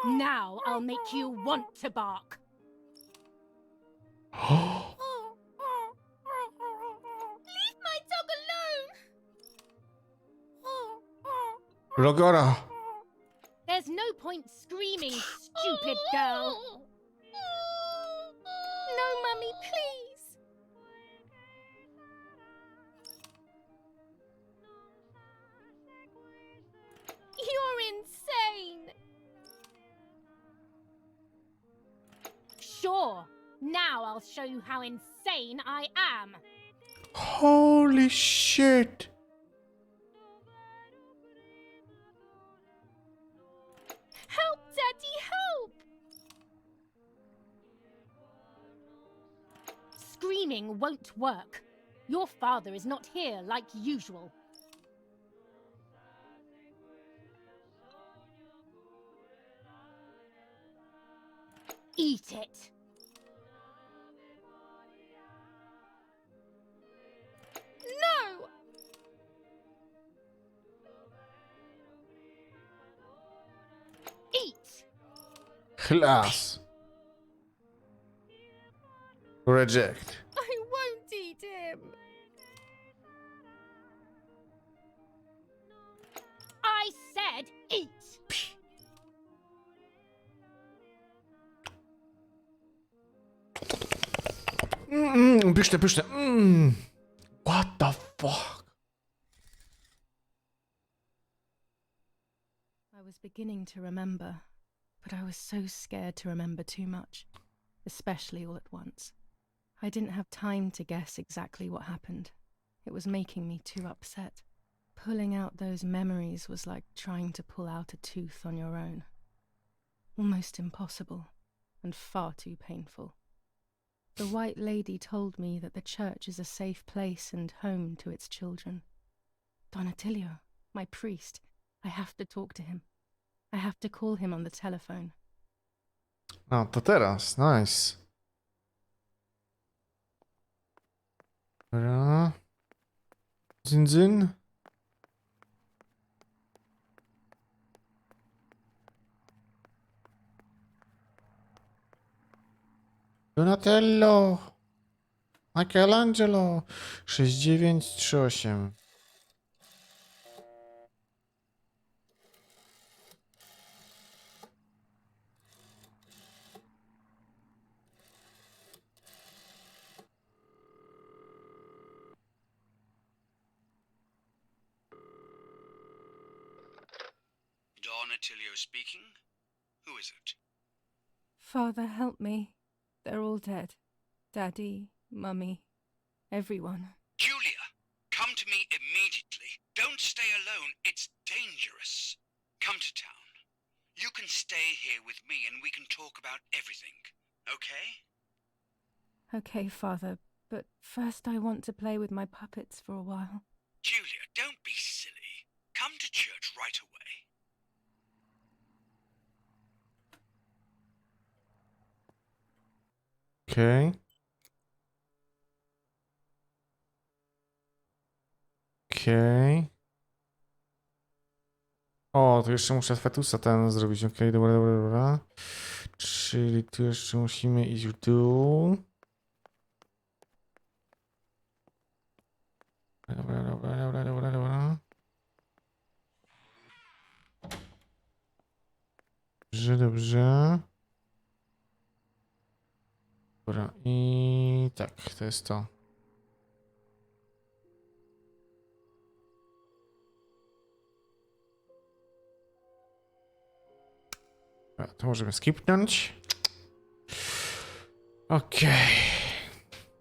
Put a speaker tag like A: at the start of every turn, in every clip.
A: Now I'll make you want to bark. Leave my dog alone!
B: Logora!
A: There's no point screaming, stupid girl. No, Mummy, please. You're insane. Sure. Now I'll show you how insane I am.
B: Holy shit!
A: Help, Daddy, help! Screaming won't work. Your father is not here like usual. Eat it. No! Eat!
B: Class. Reject.
A: I won't eat him. I said eat.
B: Pyszne, pyszne. What the fuck?
C: I was beginning to remember, but I was so scared to remember too much, especially all at once. I didn't have time to guess exactly what happened. It was making me too upset. Pulling out those memories was like trying to pull out a tooth on your own. Almost impossible, and far too painful. The White Lady told me that the church is a safe place and home to its children. Don Attilio, my priest, I have to talk to him. I have to call him on the telephone.
B: A, to teraz. Nice. Dobra. Dzyn, dzyn. Donatello. Michelangelo. 6938.
D: Donatello speaking. Who is it?
C: Father, help me. They're all dead. Daddy, Mummy, everyone.
D: Julia, come to me immediately. Don't stay alone. It's dangerous. Come to town. You can stay here with me and we can talk about everything. Okay?
C: Okay, Father, but first I want to play with my puppets for a while.
D: Julia, don't be silly. Come to church right away.
B: Okej. Okej. O, tu jeszcze muszę fetusa ten zrobić. Okej, dobra, dobra, dobra. Czyli tu jeszcze musimy iść w dół. Dobra, dobra, dobra, dobra, dobra. Dobrze, dobrze. Dobra, i tak, to jest to. Dobra, to możemy skipnąć. Okej.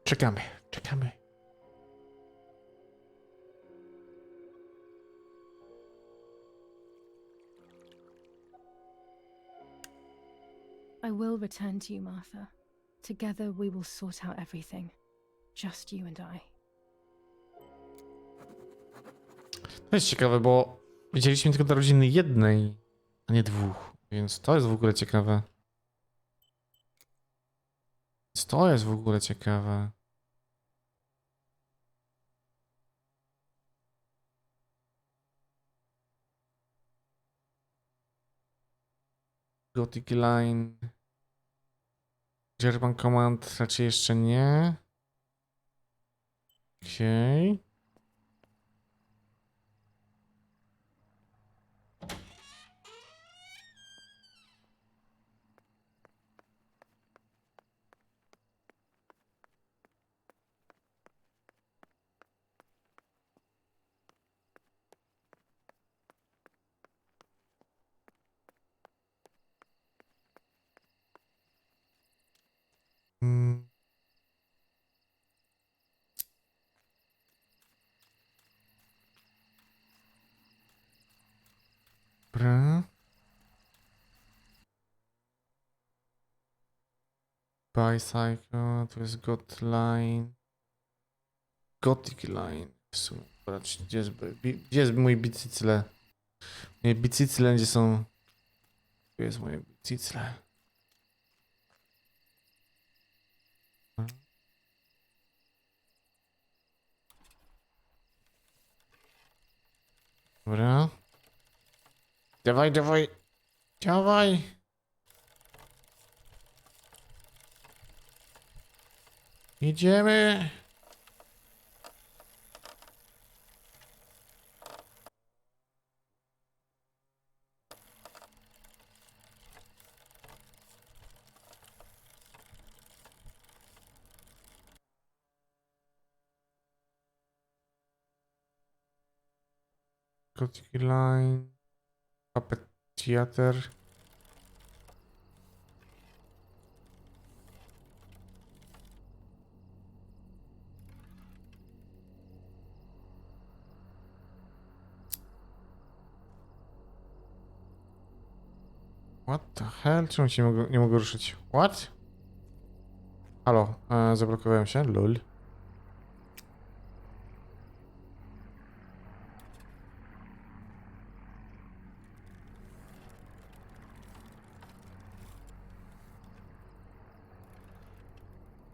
B: Czekamy, czekamy.
C: I will return to you, Martha. Together we will sort out everything. Just you and I.
B: To jest ciekawe, bo widzieliśmy tylko narodziny jednej, a nie dwóch. Więc to jest w ogóle ciekawe. Więc to jest w ogóle ciekawe. Gothic Line. German Command raczej jeszcze nie. Okej. Mm. Dobra. Bicycle, to jest God Line. Gothic Line. W sumie. Zobaczcie, gdzie jest mój bicycle? Moje bicycle, gdzie są? Tu jest moje bicycle. Dobra. Dawaj, dawaj. Dawaj. Idziemy. Gothic Line. Puppet Theater. What the hell? Czemu się nie mogę ruszyć? What? Halo, zablokowałem się. Lol.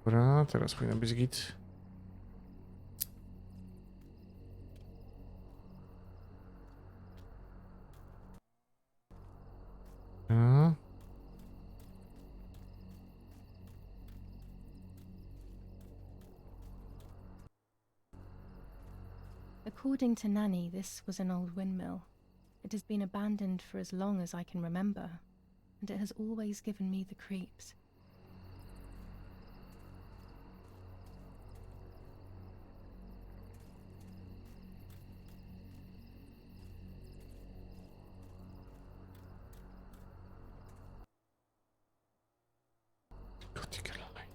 B: Dobra, teraz powinien być git. Dobra.
C: According to Nanny, this was an old windmill. It has been abandoned for as long as I can remember, and it has always given me the creeps.
B: Gothic Line.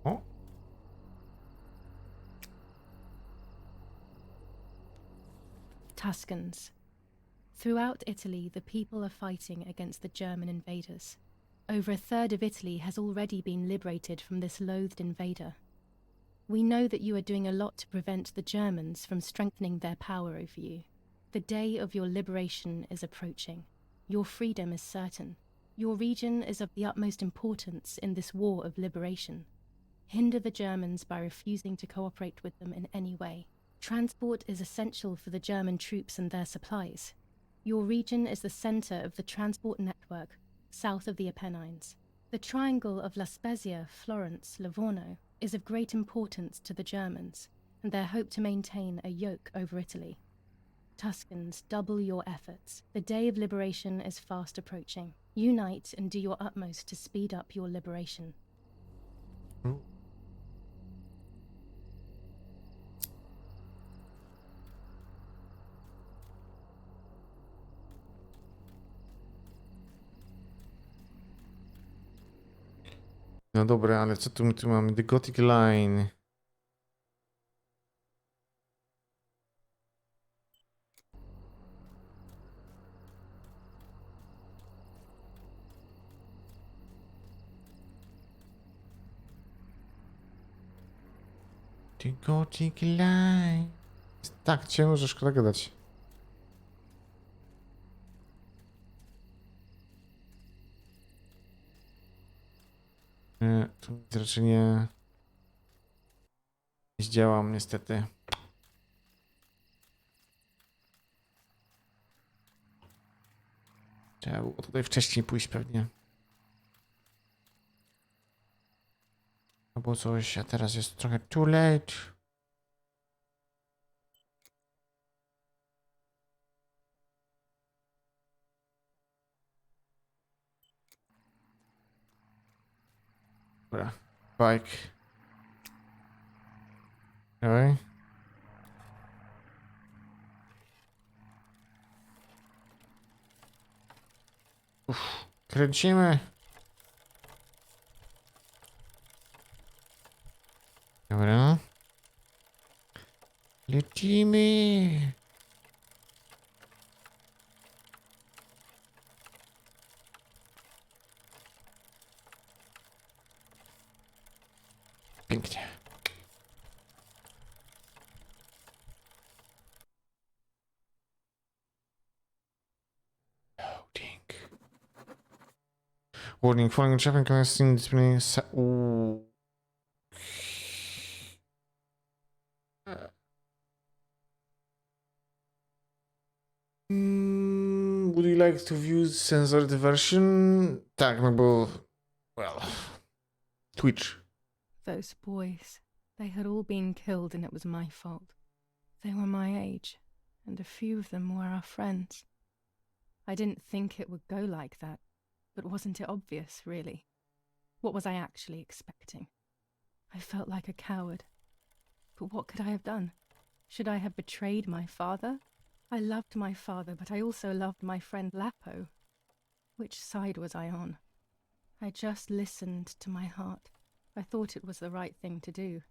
B: O!
C: Tuscans. Throughout Italy, the people are fighting against the German invaders. Over a third of Italy has already been liberated from this loathed invader. We know that you are doing a lot to prevent the Germans from strengthening their power over you. The day of your liberation is approaching. Your freedom is certain. Your region is of the utmost importance in this war of liberation. Hinder the Germans by refusing to cooperate with them in any way. Transport is essential for the German troops and their supplies. Your region is the center of the transport network south of the Apennines. The triangle of La Spezia, Florence, Livorno is of great importance to the Germans and their hope to maintain a yoke over Italy. Tuscans, double your efforts. The day of liberation is fast approaching. Unite and do your utmost to speed up your liberation.
B: No dobra, ale co tu mamy? The Gothic Line. The Gothic Line. Jest tak ciemno, że szkoda gadać. Nie, tu nic raczej nie zdziałam niestety. Trzeba było tutaj wcześniej pójść pewnie. Albo coś, a teraz jest trochę too late. Dobra, bike. Dawaj. Kręcimy. Dobra. Lecimy. Pięknie. Loading. Warning, following traffic can seen displaying. Ooh. Would you like to view censored version? Tak, no bo... Well... Twitch.
C: Those boys, they had all been killed and it was my fault. They were my age, and a few of them were our friends. I didn't think it would go like that, but wasn't it obvious, really? What was I actually expecting? I felt like a coward. But what could I have done? Should I have betrayed my father? I loved my father, but I also loved my friend Lapo. Which side was I on? I just listened to my heart. I thought it was the right thing to do.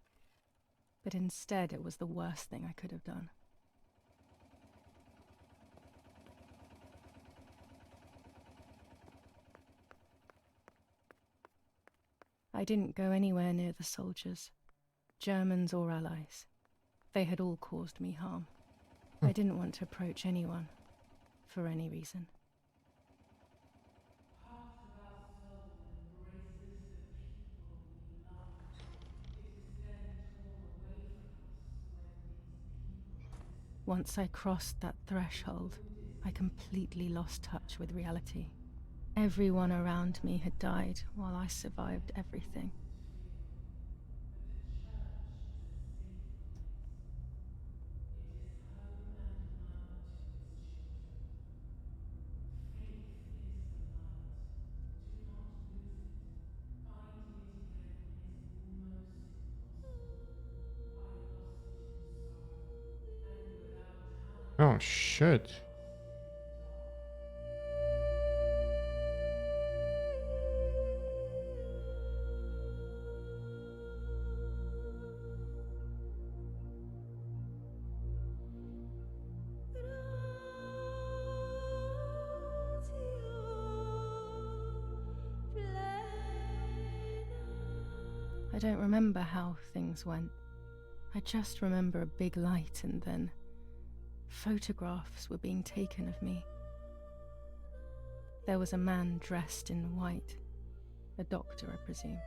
C: But instead it was the worst thing I could have done. I didn't go anywhere near the soldiers, Germans or allies. They had all caused me harm. I didn't want to approach anyone, for any reason. Once I crossed that threshold, I completely lost touch with reality. Everyone around me had died while I survived everything.
B: Oh shit.
C: I don't remember how things went. I just remember a big light and then photographs were being taken of me. There was a man dressed in white, a doctor, I presume.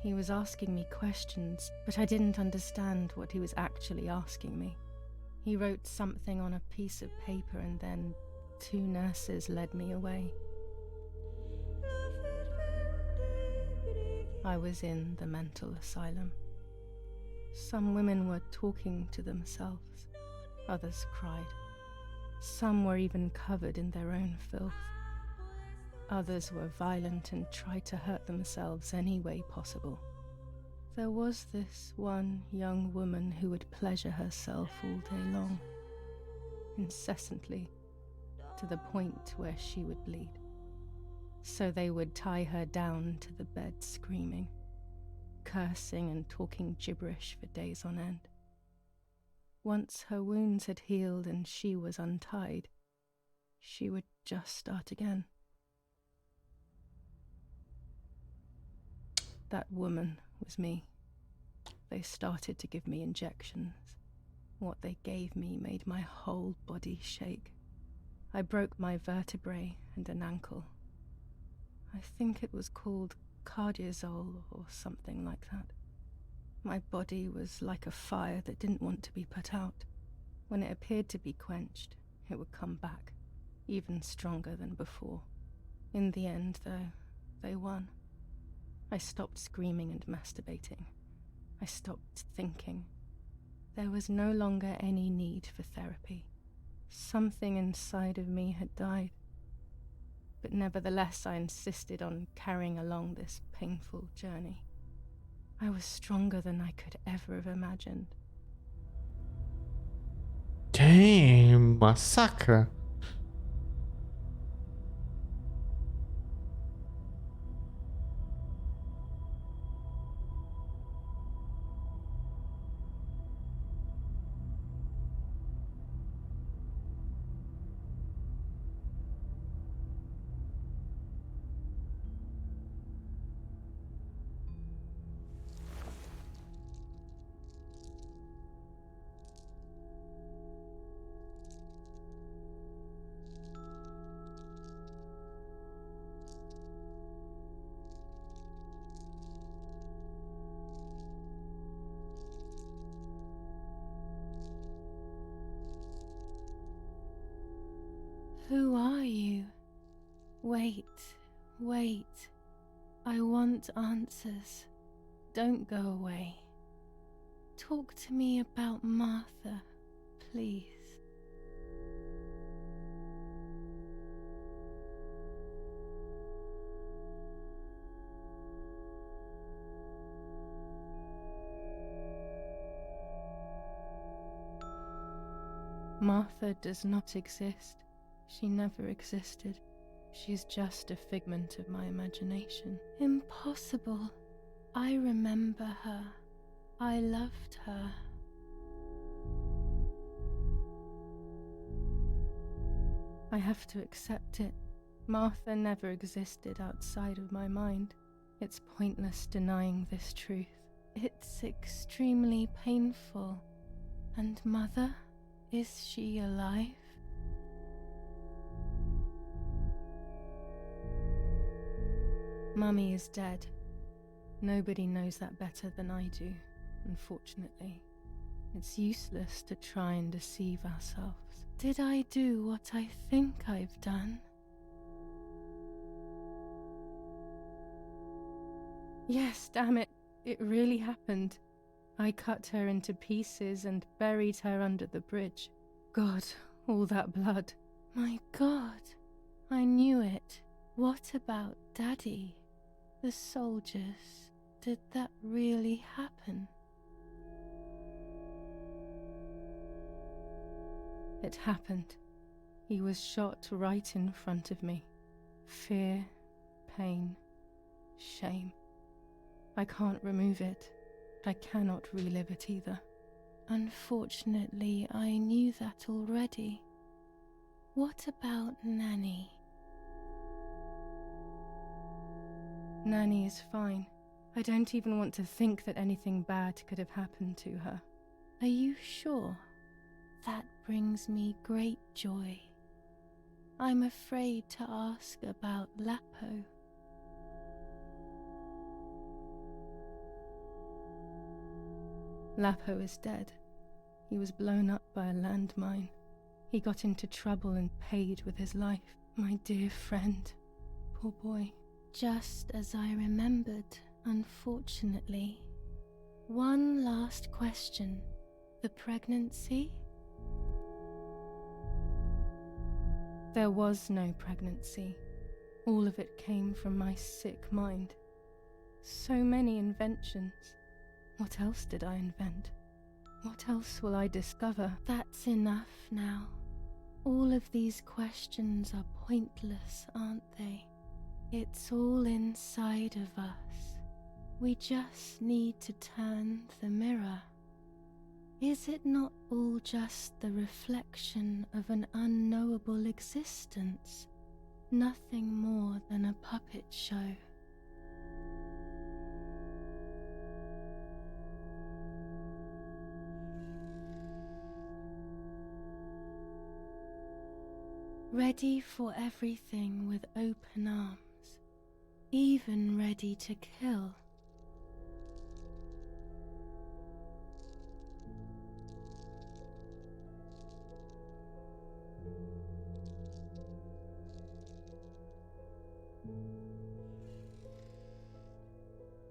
C: He was asking me questions, but I didn't understand what he was actually asking me. He wrote something on a piece of paper and then 2 nurses led me away. I was in the mental asylum. Some women were talking to themselves. Others cried. Some were even covered in their own filth. Others were violent and tried to hurt themselves any way possible. There was this one young woman who would pleasure herself all day long, incessantly, to the point where she would bleed. So they would tie her down to the bed screaming, cursing and talking gibberish for days on end. Once her wounds had healed and she was untied, she would just start again. That woman was me. They started to give me injections. What they gave me made my whole body shake. I broke my vertebrae and an ankle. I think it was called cardiazole or something like that. My body was like a fire that didn't want to be put out. When it appeared to be quenched, it would come back, even stronger than before. In the end, though, they won. I stopped screaming and masturbating. I stopped thinking. There was no longer any need for therapy. Something inside of me had died. But nevertheless, I insisted on carrying along this painful journey. I was stronger than I could ever have imagined.
B: Damn, masakra.
C: Who are you? Wait, wait. I want answers. Don't go away. Talk to me about Martha, please. Martha does not exist. She never existed. She's just a figment of my imagination. Impossible. I remember her. I loved her. I have to accept it. Martha never existed outside of my mind. It's pointless denying this truth. It's extremely painful. And Mother? Is she alive? Mummy is dead. Nobody knows that better than I do, unfortunately. It's useless to try and deceive ourselves. Did I do what I think I've done? Yes, damn it. It really happened. I cut her into pieces and buried her under the bridge. God, all that blood. My God, I knew it. What about Daddy? The soldiers? Did that really happen? It happened. He was shot right in front of me. Fear, pain, shame. I can't remove it. I cannot relive it either. Unfortunately, I knew that already. What about Nanny? Nanny is fine. I don't even want to think that anything bad could have happened to her. Are you sure? That brings me great joy. I'm afraid to ask about Lapo. Lapo is dead. He was blown up by a landmine. He got into trouble and paid with his life. My dear friend. Poor boy. Just as I remembered, unfortunately. One last question. The pregnancy? There was no pregnancy. All of it came from my sick mind. So many inventions. What else did I invent? What else will I discover? That's enough now. All of these questions are pointless, aren't they? It's all inside of us. We just need to turn the mirror. Is it not all just the reflection of an unknowable existence? Nothing more than a puppet show. Ready for everything with open arms, even ready to kill.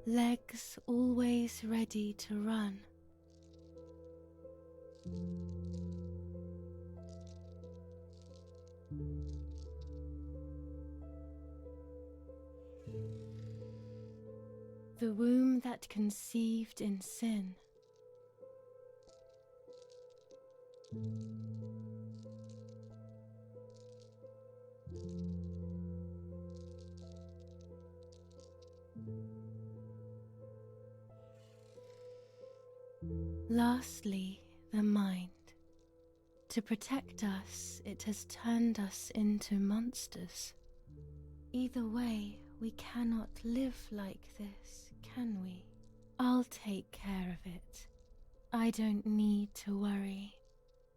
C: legs always ready to run. The womb that conceived in sin. Lastly, the mind. To protect us, it has turned us into monsters. Either way, we cannot live like this, can we? I'll take care of it. I don't need to worry.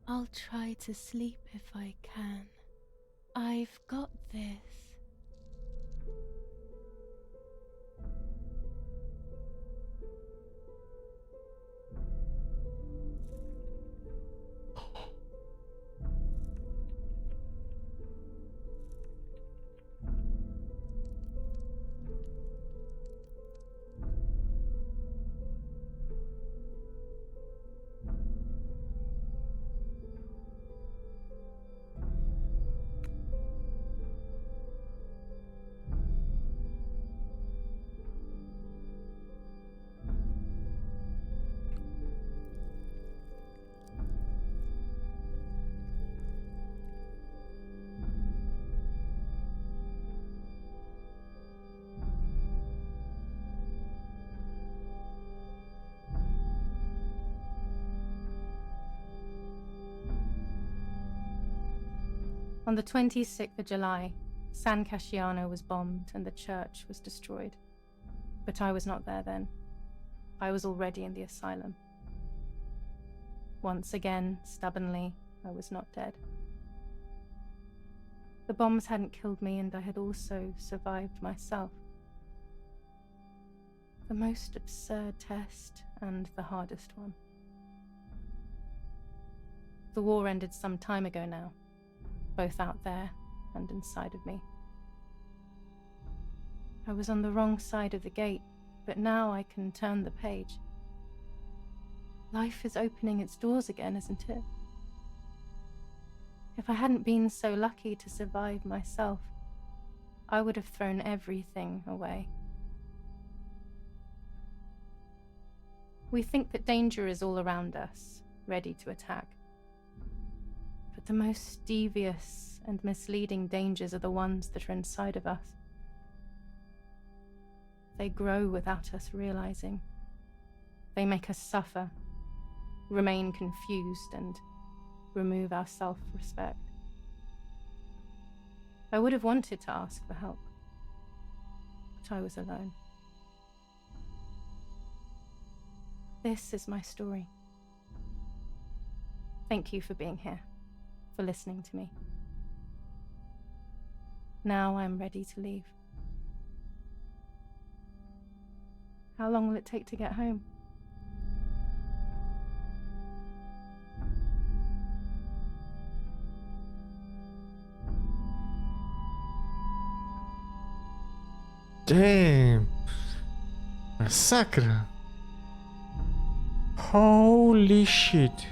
C: I'll try to sleep if I can. I've got this.
E: On the 26th of July, San Casciano was bombed and the church was destroyed. But I was not there then. I was already in the asylum. Once again, stubbornly, I was not dead. The bombs hadn't killed me, and I had also survived myself. The most absurd test and the hardest one. The war ended some time ago now, both out there and inside of me. I was on the wrong side of the gate, but now I can turn the page. Life is opening its doors again, isn't it? If I hadn't been so lucky to survive myself, I would have thrown everything away. We think that danger is all around us, ready to attack. But the most devious and misleading dangers are the ones that are inside of us. They grow without us realizing. They make us suffer, remain confused, and remove our self-respect. I would have wanted to ask for help, but I was alone. This is my story. Thank you for being here, for listening to me. Now I'm ready to leave. How long will it take to get home?
B: Damn! Masakra! Holy shit!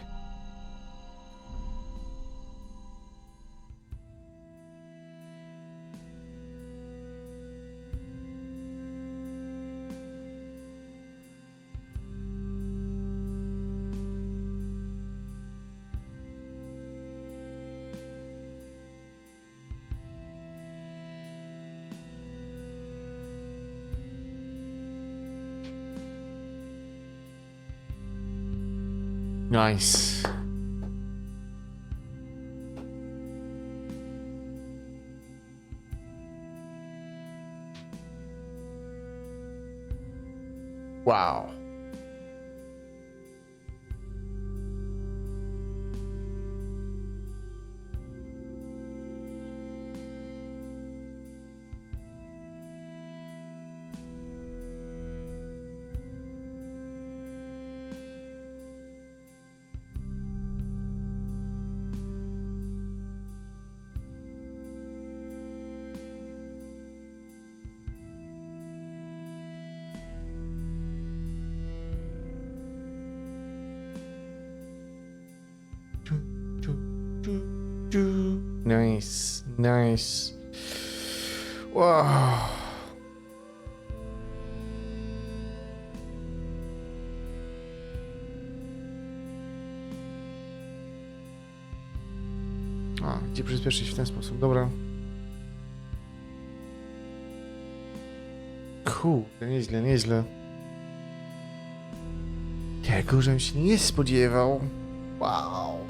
B: Nice. Wow. Nice, nice. Wow. A, gdzie przyspieszyć w ten sposób, dobra. Kurde, nieźle, nieźle. Tego, żebym się nie spodziewał. Wow.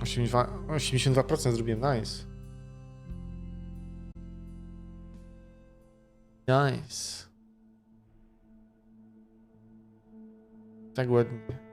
B: Osiemdziesiąt 82% zrobiłem, nice. Nice. Tak ładnie.